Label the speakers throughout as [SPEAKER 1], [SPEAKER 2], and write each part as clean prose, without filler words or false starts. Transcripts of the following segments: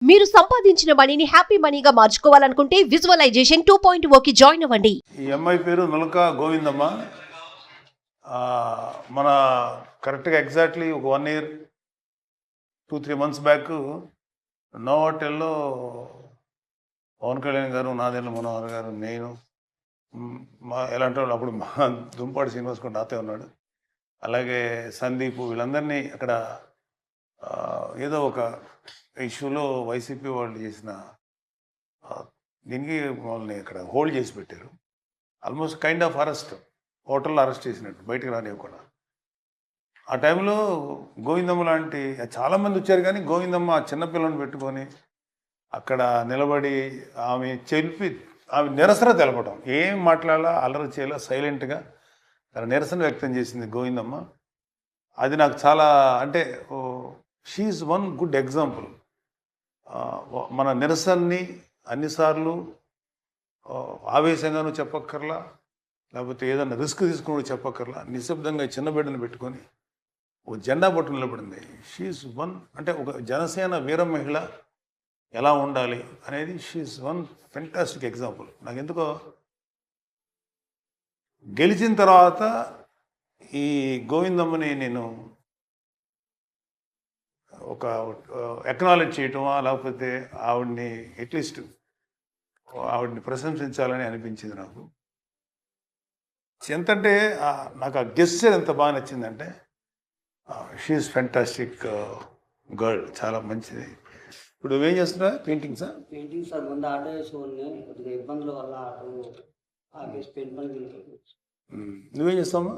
[SPEAKER 1] మీరు సంపాదించిన మనీని హ్యాపీ మనీగా మార్చుకోవాలనుకుంటే విజువలైజేషన్ 2.0కి జాయిన్ అవ్వండి.
[SPEAKER 2] ఈ అమ్మాయి పేరు నులక గోవిందమ్మ. మన కరెక్ట్గా ఎగ్జాక్ట్లీ ఒక 1 year 2-3 months బ్యాక్ నోవాటెల్లో పవన్ కళ్యాణ్ గారు, నాదెండ్ల మనోహర్ గారు, నేను ఎలాంటి వాళ్ళు అప్పుడు మా దుంపాడు శ్రీనివాస్ కూడా నాతో ఉన్నాడు, అలాగే సందీప్, వీళ్ళందరినీ అక్కడ ఏదో ఒక ఇష్యూలో వైసీపీ వాళ్ళు చేసిన దీనికి వాళ్ళని అక్కడ హోల్డ్ చేసి పెట్టారు. ఆల్మోస్ట్ కైండ్ ఆఫ్ అరెస్ట్, హోటల్లో అరెస్ట్ చేసినట్టు, బయటకు రానివ్వకుండా. ఆ టైంలో గోవిందమ్మ లాంటి చాలామంది వచ్చారు, కానీ గోవిందమ్మ చిన్నపిల్లని పెట్టుకొని అక్కడ నిలబడి ఆమె నిరసన తెలపడం, ఏం మాట్లాడాలా, అల్లరి చేయాలా, సైలెంట్గా తన నిరసన వ్యక్తం చేసింది గోవిందమ్మ. అది నాకు చాలా, అంటే షీఈస్ వన్ గుడ్ ఎగ్జాంపుల్. మన నిరసనని అన్నిసార్లు ఆవేశంగానూ చెప్పక్కర్లా, లేకపోతే ఏదన్నా రిస్క్ తీసుకుని చెప్పక్కర్లా, నిశ్శబ్దంగా చిన్న బిడ్డను పెట్టుకొని ఒక జెండా పట్టు నిలబడింది. షీఈస్ వన్, అంటే ఒక జనసేన వీర మహిళ ఎలా ఉండాలి అనేది షీఈస్ వన్ ఫెంటాస్టిక్ ఎగ్జాంపుల్. నాకు ఎందుకో గెలిచిన తర్వాత ఈ గోవిందమ్మని నేను ఒక ఎక్నాలెడ్జ్ చేయటమా, లేకపోతే ఆవిడ్ని అట్లీస్ట్ ఆవిడ్ని ప్రశంసించాలని అనిపించింది నాకు. ఎంతంటే నాకు ఆ గెస్చర్ ఎంత బాగా నచ్చిందంటే, షీఈస్ ఫెంటాస్టిక్ గర్ల్, చాలా మంచిది. ఇప్పుడు నువ్వేం చేస్తున్నా? Paintings
[SPEAKER 3] sir. ముందు ఆటో వేసుకోండి, కొద్దిగా ఇబ్బందుల వల్ల ఆటో ఆపేసి పెయింట్ పని.
[SPEAKER 2] నువ్వేం చేస్తావమ్మా?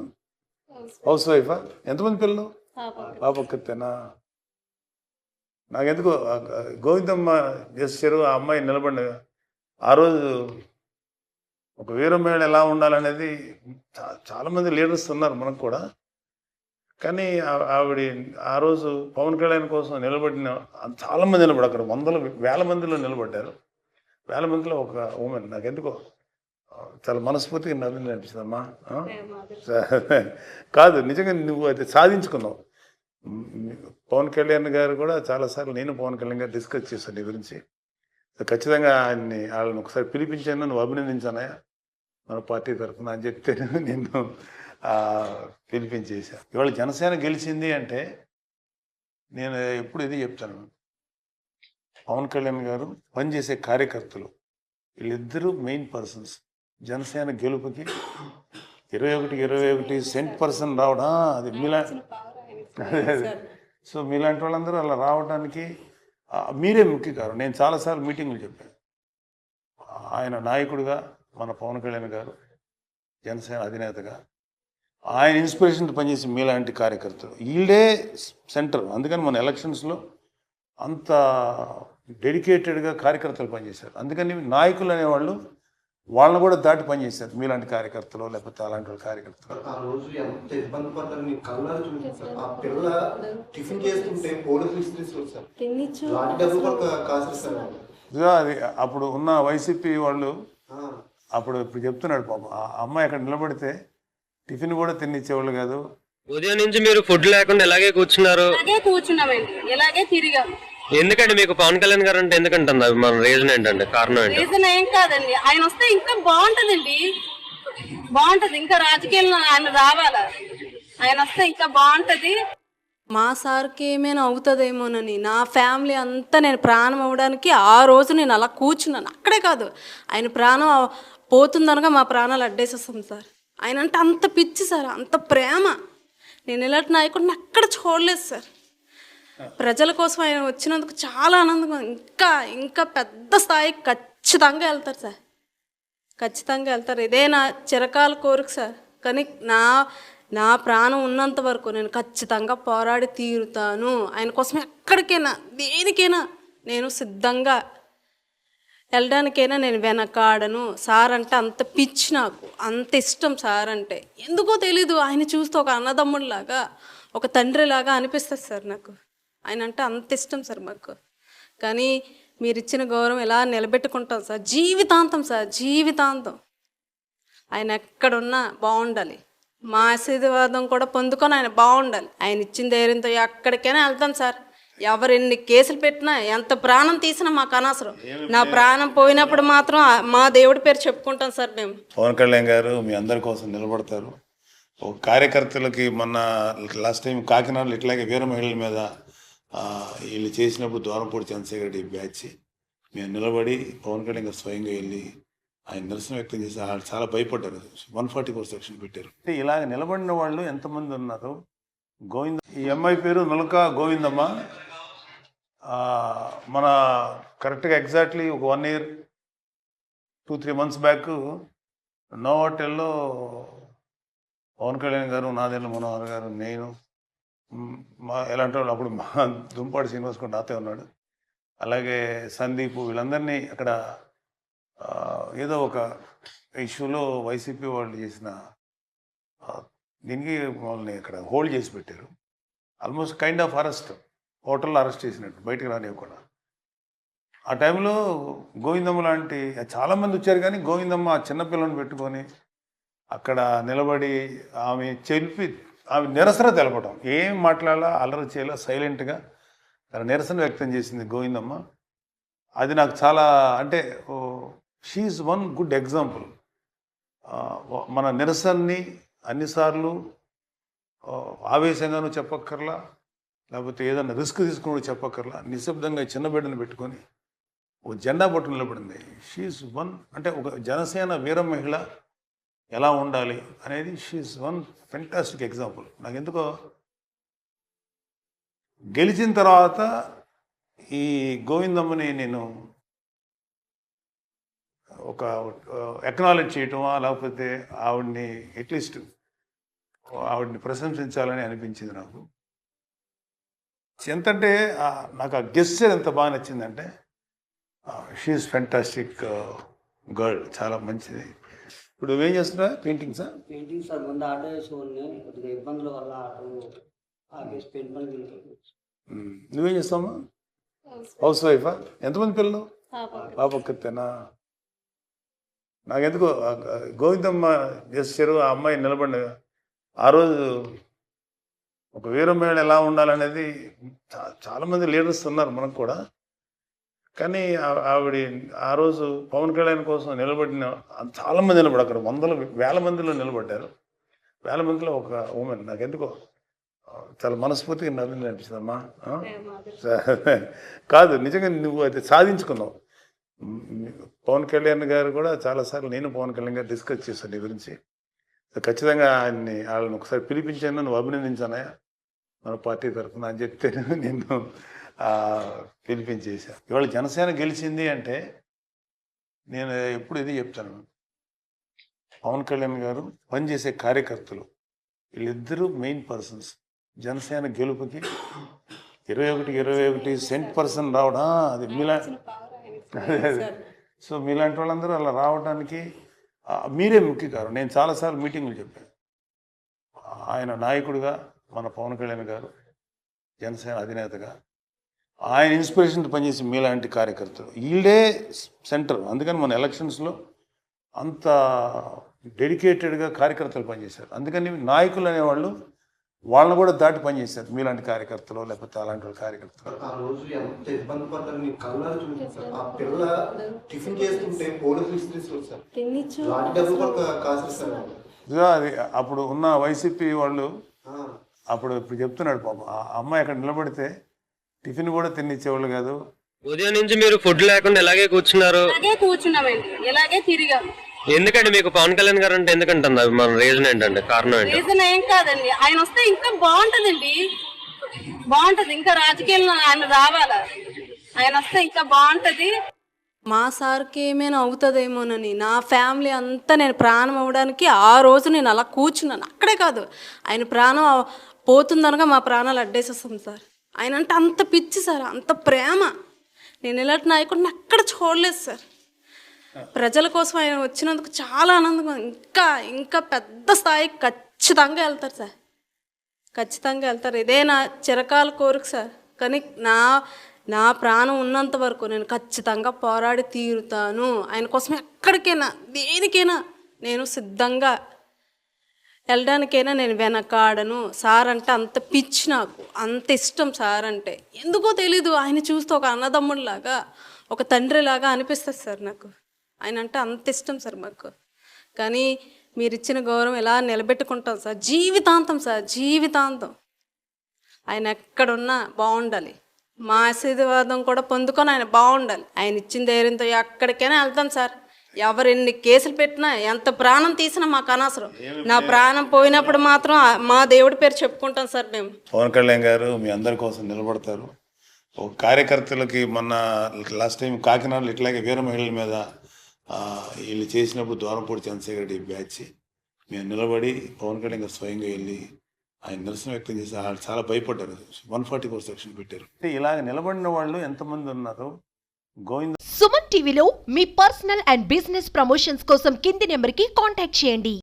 [SPEAKER 2] హౌస్ వైఫా? ఎంతమంది పిల్లలు? పాప ఒక్కతేనా? నాకెందుకో గోవిందమ్మ చేశారు, ఆ అమ్మాయి నిలబడి ఆ రోజు ఒక వీరమహిళ ఎలా ఉండాలనేది చాలామంది లీడర్స్ ఉన్నారు మనకు కూడా, కానీ ఆవిడ ఆ రోజు పవన్ కళ్యాణ్ కోసం నిలబడిన చాలామంది నిలబడి, అక్కడ వేల మందిలో నిలబడ్డారు. వేల మందిలో ఒక ఉమెన్. నాకెందుకో చాలా మనస్ఫూర్తిగా నవ్వింది అనిపిస్తుందమ్మా. కాదు, నిజంగా నువ్వు అయితే సాధించుకున్నావు. పవన్ కళ్యాణ్ గారు కూడా చాలాసార్లు, నేను పవన్ కళ్యాణ్ గారు డిస్కస్ చేశాను నీ గురించి. ఖచ్చితంగా వాళ్ళని ఒకసారి పిలిపించాను, నువ్వు అభినందించానయా మన పార్టీ తరఫున అని చెప్తే నిన్ను పిలిపించేసా. ఇవాళ జనసేన గెలిచింది అంటే నేను ఎప్పుడు ఇది చెప్తాను, పవన్ కళ్యాణ్ గారు పనిచేసే కార్యకర్తలు వీళ్ళిద్దరూ మెయిన్ పర్సన్స్. జనసేన గెలుపుకి 21% రావడం, అది సో మీలాంటి వాళ్ళందరూ అలా రావడానికి మీరే ముఖ్య కారణం. నేను చాలాసార్లు మీటింగ్లు చెప్పాను, ఆయన నాయకుడిగా మన పవన్ కళ్యాణ్ గారు, జనసేన అధినేతగా ఆయన ఇన్స్పిరేషన్తో పనిచేసి మీలాంటి కార్యకర్తలు వీళ్ళే సెంటర్. అందుకని మన ఎలక్షన్స్లో అంత డెడికేటెడ్గా కార్యకర్తలు పనిచేశారు. అందుకని నాయకులు అనేవాళ్ళు వాళ్ళని కూడా దాటి పనిచేశారు, మీలాంటి కార్యకర్తలు లేకపోతే అలాంటి వాళ్ళ కార్యకర్తలు.
[SPEAKER 4] ఆ రోజు ఎంత ఇబ్బంది పడ్డారు నీ కళ్ళారు చూపించారు. ఆ పిల్ల టిఫిన్ చేస్తుంటే పోలీసులు తీసుకొచ్చారు, లాంటి డబ్బులు కూడా కాసేస్తారు.
[SPEAKER 2] అది అప్పుడు ఉన్న వైసీపీ వాళ్ళు అప్పుడు ఇప్పుడు చెప్తున్నాడు, పాపం ఆ అమ్మాయి అక్కడ నిలబడితే టిఫిన్ కూడా తినిచ్చేవాళ్ళు కాదు.
[SPEAKER 5] ఉదయం నుంచి మీరు ఫుడ్ లేకుండా ఎలాగే కూర్చున్నారు?
[SPEAKER 6] కూర్చున్నామండి, ఇలాగే తిరిగాము.
[SPEAKER 5] ఎందుకండి మీకు పవన్ కళ్యాణ్ గారు అంటే ఎందుకంటుంది? మన రీజన్ ఏంటండి? కారణం ఏంటి?
[SPEAKER 6] రీజన్ ఏం కాదండి, ఆయన వస్తే ఇంకా బాగుంటదండి, బాగుంటది. ఇంకా రాజకీయాల్లో ఆయన రావాలా, ఆయన వస్తే ఇంకా బాగుంటది.
[SPEAKER 7] మా సార్కి ఏమైనా అవుతుందేమోనని నా ఫ్యామిలీ అంతా, నేను ప్రాణం అవ్వడానికి ఆ రోజు నేను అలా కూర్చున్నాను. అక్కడే కాదు, ఆయన ప్రాణం పోతుందనగా మా ప్రాణాలు అడ్డేసేస్తాం సార్. ఆయన అంటే అంత పిచ్చి సార్, అంత ప్రేమ. నేను ఇలాంటి నాయకుడిని అక్కడ చూడలేదు సార్. ప్రజల కోసం ఆయన వచ్చినందుకు చాలా ఆనందంగా, ఇంకా ఇంకా పెద్ద స్థాయికి ఖచ్చితంగా వెళ్తారు సార్, ఖచ్చితంగా వెళ్తారు. ఇదే నా చిరకాల కోరిక సార్. కానీ నా ప్రాణం ఉన్నంత వరకు నేను ఖచ్చితంగా పోరాడి తీరుతాను. ఆయన కోసం ఎక్కడికైనా దేనికైనా నేను సిద్ధంగా వెళ్ళడానికైనా నేను వెనకాడను. సార్ అంటే అంత పిచ్చి, నాకు అంత ఇష్టం సార్ అంటే. ఎందుకో తెలీదు, ఆయన చూస్తే ఒక అన్నదమ్ముడిలాగా, ఒక తండ్రిలాగా అనిపిస్తుంది సార్ నాకు. ఆయన అంటే అంత ఇష్టం సార్ మాకు. కానీ మీరు ఇచ్చిన గౌరవం ఎలా నిలబెట్టుకుంటాం సార్, జీవితాంతం సార్, జీవితాంతం. ఆయన ఎక్కడున్నా బాగుండాలి, మా ఆశీర్వాదం కూడా పొందుకొని ఆయన బాగుండాలి. ఆయన ఇచ్చిన ధైర్యంతో ఎక్కడికైనా వెళ్తాం సార్, ఎవరెన్ని కేసులు పెట్టినా ఎంత ప్రాణం తీసినా మాకు అనవసరం. నా ప్రాణం పోయినప్పుడు మాత్రం మా దేవుడి పేరు చెప్పుకుంటాం సార్ మేము.
[SPEAKER 2] పవన్ కళ్యాణ్ గారు మీ అందరి కోసం నిలబడతారు. ఒక కార్యకర్తలకి మొన్న లాస్ట్ టైం కాకినాడలో ఇట్లాగే వీర మహిళల మీద వీళ్ళు చేసినప్పుడు ద్వారంపూడి చంద్రశేఖర్ రెడ్డి బ్యాచ్ మేము నిలబడి పవన్ కళ్యాణ్ గారు స్వయంగా వెళ్ళి ఆయన నిరసన వ్యక్తం చేసి వాళ్ళు చాలా భయపడ్డారు. 144 సెక్షన్ పెట్టారు. అంటే ఇలాగ నిలబడిన వాళ్ళు ఎంతమంది ఉన్నారు? గోవింద, ఈ అమ్మాయి పేరు నులక గోవిందమ్మ. మన కరెక్ట్గా ఎగ్జాక్ట్లీ ఒక 1 year 2-3 months బ్యాక్ నోవాటెల్లో పవన్ కళ్యాణ్ గారు, నాదెండ్ల మనోహర్ గారు, నేను, ఎలాంటి వాళ్ళు అప్పుడు మా దుంపాడు శ్రీనివాస్ కూడా నాతో ఉన్నాడు, అలాగే సందీప్, వీళ్ళందరినీ అక్కడ ఏదో ఒక ఇష్యూలో వైసీపీ వాళ్ళు చేసిన దీనికి వాళ్ళని అక్కడ హోల్డ్ చేసి పెట్టారు. ఆల్మోస్ట్ కైండ్ ఆఫ్ అరెస్ట్, హోటల్లో అరెస్ట్ చేసినట్టు, బయటకు రానివ్వకుండా. ఆ టైంలో గోవిందమ్మ లాంటి చాలామంది వచ్చారు, కానీ గోవిందమ్మ ఆ చిన్నపిల్లని పెట్టుకొని అక్కడ నిలబడి ఆమె నిరసన తెలపడం, ఏం మాట్లాడాలా, అల్లరి చేయాలా, సైలెంట్గా తన నిరసన వ్యక్తం చేసింది గోవిందమ్మ. అది నాకు చాలా, అంటే షీఈస్ వన్ గుడ్ ఎగ్జాంపుల్. మన నిరసనని అన్నిసార్లు ఆవేశంగానూ చెప్పక్కర్లా, లేకపోతే ఏదైనా రిస్క్ తీసుకుని చెప్పక్కర్లా, నిశ్శబ్దంగా చిన్న బిడ్డను పెట్టుకొని ఒక జెండా పట్టు నిలబడింది. షీఈస్ వన్, అంటే ఒక జనసేన వీర మహిళ ఎలా ఉండాలి అనేది షీఈస్ వన్ ఫెంటాస్టిక్ ఎగ్జాంపుల్. నాకు ఎందుకో గెలిచిన తర్వాత ఈ గోవిందమ్మని నేను ఒక ఎక్నాలెడ్జ్ చేయటమా, లేకపోతే ఆవిడ్ని అట్లీస్ట్ ఆవిడ్ని ప్రశంసించాలని అనిపించింది నాకు. ఎంతంటే నాకు ఆ గెస్చర్ ఎంత బాగా నచ్చిందంటే, షీఈస్ ఫెంటాస్టిక్ గర్ల్, చాలా మంచిది. ఇప్పుడు నువ్వేం చేస్తున్నా? పెయింటింగ్సా?
[SPEAKER 3] పెయింటింగ్ సార్, ముందు ఆటో వేసుకోండి, కొద్దిగా ఇబ్బందుల వల్ల ఆటో ఆఫీస్ పెయింట్ పని వెళ్ళి.
[SPEAKER 2] నువ్వేం చేస్తావమ్మా? హౌస్ వైఫా? ఎంతమంది పిల్లలు? పాప ఒక్కతేనా? నాకెందుకో గోవిందమ్మ చేశారు, ఆ అమ్మాయి నిలబడి ఆ రోజు ఒక వీర మహిళ ఎలా ఉండాలనేది చాలామంది లీడర్స్ ఉన్నారు మనకు కూడా, కానీ ఆవిడ ఆ రోజు పవన్ కళ్యాణ్ కోసం నిలబడిన చాలామంది నిలబడి, అక్కడ వేల మందిలో నిలబడ్డారు. వేల మందిలో ఒక ఉమెన్. నాకెందుకో చాలా మనస్ఫూర్తిగా నవ్వింది అనిపిస్తుందమ్మా. కాదు, నిజంగా నువ్వు అయితే సాధించుకున్నావు. పవన్ కళ్యాణ్ గారు కూడా చాలాసార్లు నేను పవన్ కళ్యాణ్ గారు డిస్కస్ చేశాను నీ గురించి. ఖచ్చితంగా వాళ్ళని ఒకసారి పిలిపించాను, నువ్వు అభినందించానయా మన పార్టీ తరఫున అని చెప్తే నిన్ను పిలిపించేసా. ఇవాళ జనసేన గెలిచింది అంటే నేను ఎప్పుడు ఇది చెప్తాను, పవన్ కళ్యాణ్ గారు పనిచేసే కార్యకర్తలు వీళ్ళిద్దరూ మెయిన్ పర్సన్స్. జనసేన గెలుపుకి 21 సెంట్% రావడం, అది సో మీలాంటి వాళ్ళందరూ అలా రావడానికి మీరే ముఖ్య కారణం. నేను చాలాసార్లు మీటింగులు చెప్పాను, ఆయన నాయకుడిగా మన పవన్ కళ్యాణ్ గారు జనసేన అధినేతగా ఆయన ఇన్స్పిరేషన్తో పనిచేసి మీలాంటి కార్యకర్తలు వీళ్ళే సెంటర్. అందుకని మన ఎలక్షన్స్లో అంత డెడికేటెడ్గా కార్యకర్తలు పనిచేశారు. అందుకని నాయకులు అనేవాళ్ళు వాళ్ళని కూడా దాటి పనిచేశారు, మీలాంటి కార్యకర్తలు లేకపోతే అలాంటి వాళ్ళ కార్యకర్తలు.
[SPEAKER 4] ఆ రోజు ఎంత ఇబ్బంది పడ్డారు నీ కళ్ళారు చూపించారు. ఆ పిల్ల టిఫిన్ చేస్తుంటే పోలీసులు ఇస్తారు సార్, లాంటి డబ్బులు కూడా కాసేస్తారు.
[SPEAKER 2] అది అప్పుడు ఉన్న వైసీపీ వాళ్ళు అప్పుడు ఇప్పుడు చెప్తున్నాడు, పాపం ఆ అమ్మాయి అక్కడ నిలబడితే టిఫిన్ కూడా తినిచ్చేవాళ్ళు కాదు.
[SPEAKER 5] ఉదయం నుంచి మీరు ఫుడ్ లేకుండా ఇలాగే కూర్చున్నారు?
[SPEAKER 6] ఇలాగే కూర్చున్నామండి, ఇలాగే తిరిగాం.
[SPEAKER 5] ఎందుకంటే మీకు పవన్ కళ్యాణ్ గారు అంటే ఎందుకంటుంది అభిమానం? రీజన్ ఏంటంటే, కారణం ఏంటి?
[SPEAKER 6] రీజన్ ఏం కాదండి, ఆయన వస్తే ఇంకా బాగుంటదండి, బాగుంటది. ఇంకా రాజకీయాల్లో ఆయన రావాలా, ఆయన వస్తే ఇంకా బాగుంటది.
[SPEAKER 7] మా సార్కి ఏమైనా అవుతుందేమోనని నా ఫ్యామిలీ అంతా నేను ప్రాణం అవ్వడానికి ఆ రోజు నేను అలా కూర్చున్నాను. అక్కడే కాదు, ఆయన ప్రాణం పోతుందనగా మా ప్రాణాలు అడ్డేసేస్తాం సార్. ఆయన అంటే అంత పిచ్చి సార్, అంత ప్రేమ. నేను ఇలాంటి నాయకుడిని అక్కడ చూడలేదు సార్. ప్రజల కోసం ఆయన వచ్చినందుకు చాలా ఆనందంగా, ఇంకా ఇంకా పెద్ద స్థాయికి ఖచ్చితంగా వెళ్తారు సార్, ఖచ్చితంగా వెళ్తారు. ఇదే నా చిరకాల కోరిక సార్. కానీ నా ప్రాణం ఉన్నంత వరకు నేను ఖచ్చితంగా పోరాడి తీరుతాను. ఆయన కోసం ఎక్కడికైనా దేనికైనా నేను సిద్ధంగా. వెళ్ళడానికైనా నేను వెనకాడను. సార్ అంటే అంత పిచ్చి, నాకు అంత ఇష్టం సార్ అంటే. ఎందుకో తెలీదు, ఆయన చూస్తే ఒక అన్నదమ్ముడిలాగా, ఒక తండ్రిలాగా అనిపిస్తుంది సార్ నాకు. ఆయన అంటే అంత ఇష్టం సార్ మాకు. కానీ మీరు ఇచ్చిన గౌరవం ఎలా నిలబెట్టుకుంటాం సార్, జీవితాంతం సార్, జీవితాంతం. ఆయన ఎక్కడున్నా బాగుండాలి, మా ఆశీర్వాదం కూడా పొందుకొని ఆయన బాగుండాలి. ఆయన ఇచ్చిన ధైర్యంతో ఎక్కడికైనా వెళ్తాం సార్. ఎవరు ఎన్ని కేసులు పెట్టినా, ఎంత ప్రాణం తీసినా మాకు అనవసరం. నా ప్రాణం పోయినప్పుడు మాత్రం మా దేవుడి పేరు చెప్పుకుంటాం సార్ మేము.
[SPEAKER 2] పవన్ కళ్యాణ్ గారు మీ అందరి కోసం నిలబడతారు. ఒక కార్యకర్తలకి మొన్న లాస్ట్ టైం కాకినాడలో ఇట్లాగే వీర మహిళల మీద వీళ్ళు చేసినప్పుడు దూరంపూడి చంద్రశేఖర్ రెడ్డి బ్యాచ్ మేము నిలబడి పవన్ కళ్యాణ్ గారు స్వయంగా వెళ్ళి ఆయన నిరసన వ్యక్తం చేసి చాలా భయపడ్డారు. 144 సెక్షన్ పెట్టారు. ఇలాగ నిలబడిన వాళ్ళు ఎంతమంది ఉన్నారు? గోవింద
[SPEAKER 1] సుమన్ టీవీలో మీ పర్సనల్ అండ్ బిజినెస్ ప్రమోషన్స్ కోసం కింది నెంబర్కి కాంటాక్ట్ చేయండి.